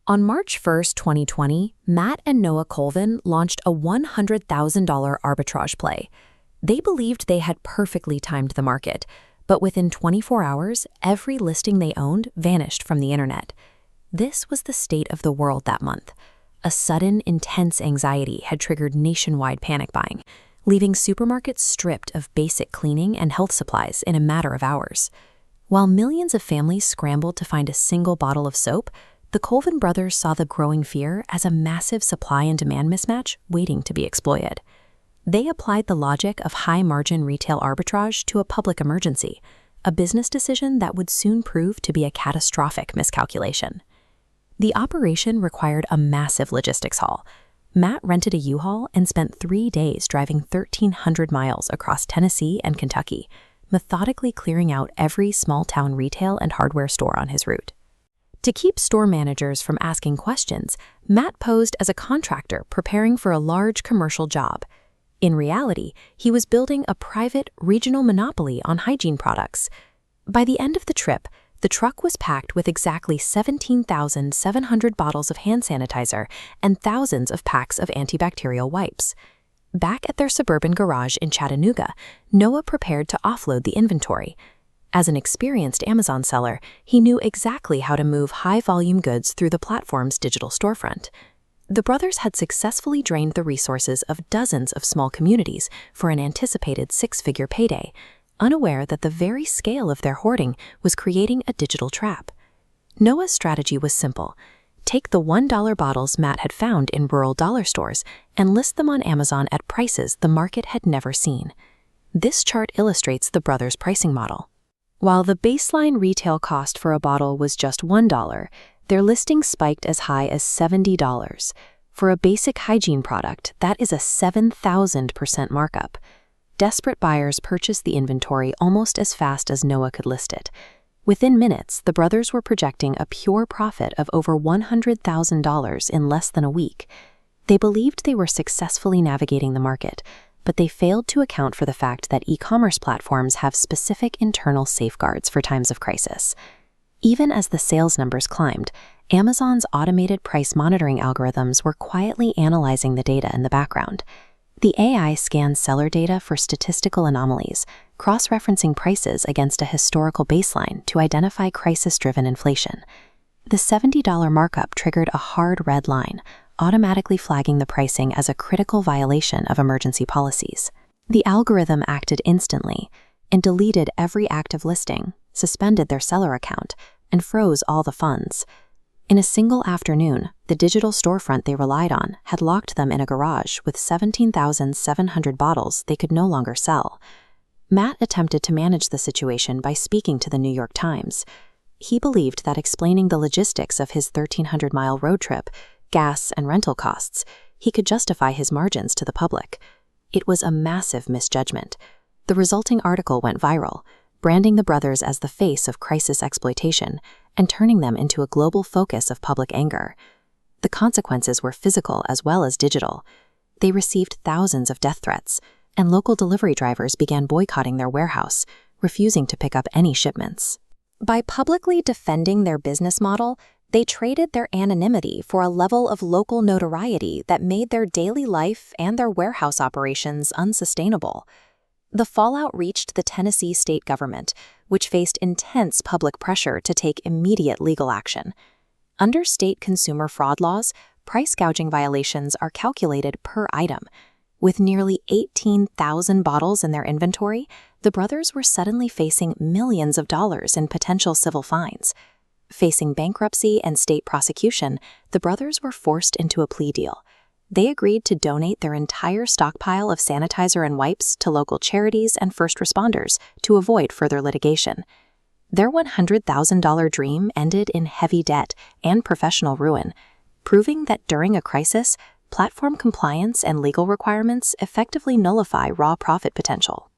On March 1, 2020, Matt and Noah Colvin launched a $100,000 arbitrage play. They believed they had perfectly timed the market, but within 24 hours, every listing they owned vanished from the internet. This was the state of the world that month. A sudden, intense anxiety had triggered nationwide panic buying, leaving supermarkets stripped of basic cleaning and health supplies in a matter of hours. While millions of families scrambled to find a single bottle of soap, the Colvin brothers saw the growing fear as a massive supply and demand mismatch waiting to be exploited. They applied the logic of high-margin retail arbitrage to a public emergency, a business decision that would soon prove to be a catastrophic miscalculation. The operation required a massive logistics haul. Matt rented a U-Haul and spent 3 days driving 1,300 miles across Tennessee and Kentucky, methodically clearing out every small-town retail and hardware store on his route. To keep store managers from asking questions, Matt posed as a contractor preparing for a large commercial job. In reality, he was building a private, regional monopoly on hygiene products. By the end of the trip, the truck was packed with exactly 17,700 bottles of hand sanitizer and thousands of packs of antibacterial wipes. Back at their suburban garage in Chattanooga, Noah prepared to offload the inventory. As an experienced Amazon seller, he knew exactly how to move high-volume goods through the platform's digital storefront. The brothers had successfully drained the resources of dozens of small communities for an anticipated 6-figure payday, unaware that the very scale of their hoarding was creating a digital trap. Noah's strategy was simple. Take the $1 bottles Matt had found in rural dollar stores and list them on Amazon at prices the market had never seen. This chart illustrates the brothers' pricing model. While the baseline retail cost for a bottle was just $1, their listing spiked as high as $70. For a basic hygiene product, that is a 7,000% markup. Desperate buyers purchased the inventory almost as fast as Noah could list it. Within minutes, the brothers were projecting a pure profit of over $100,000 in less than a week. They believed they were successfully navigating the market, but they failed to account for the fact that e-commerce platforms have specific internal safeguards for times of crisis. Even as the sales numbers climbed, Amazon's automated price monitoring algorithms were quietly analyzing the data in the background. The AI scanned seller data for statistical anomalies, cross-referencing prices against a historical baseline to identify crisis-driven inflation. The $70 markup triggered a hard red line, automatically flagging the pricing as a critical violation of emergency policies. The algorithm acted instantly and deleted every active listing, suspended their seller account, and froze all the funds. In a single afternoon, the digital storefront they relied on had locked them in a garage with 17,700 bottles they could no longer sell. Matt attempted to manage the situation by speaking to the New York Times. He believed that explaining the logistics of his 1,300-mile road trip, gas and rental costs, he could justify his margins to the public. It was a massive misjudgment. The resulting article went viral, branding the brothers as the face of crisis exploitation and turning them into a global focus of public anger. The consequences were physical as well as digital. They received thousands of death threats, and local delivery drivers began boycotting their warehouse, refusing to pick up any shipments. By publicly defending their business model, they traded their anonymity for a level of local notoriety that made their daily life and their warehouse operations unsustainable. The fallout reached the Tennessee state government, which faced intense public pressure to take immediate legal action. Under state consumer fraud laws, price gouging violations are calculated per item. With nearly 18,000 bottles in their inventory, the brothers were suddenly facing millions of dollars in potential civil fines. Facing bankruptcy and state prosecution, the brothers were forced into a plea deal. They agreed to donate their entire stockpile of sanitizer and wipes to local charities and first responders to avoid further litigation. Their $100,000 dream ended in heavy debt and professional ruin, proving that during a crisis, platform compliance and legal requirements effectively nullify raw profit potential.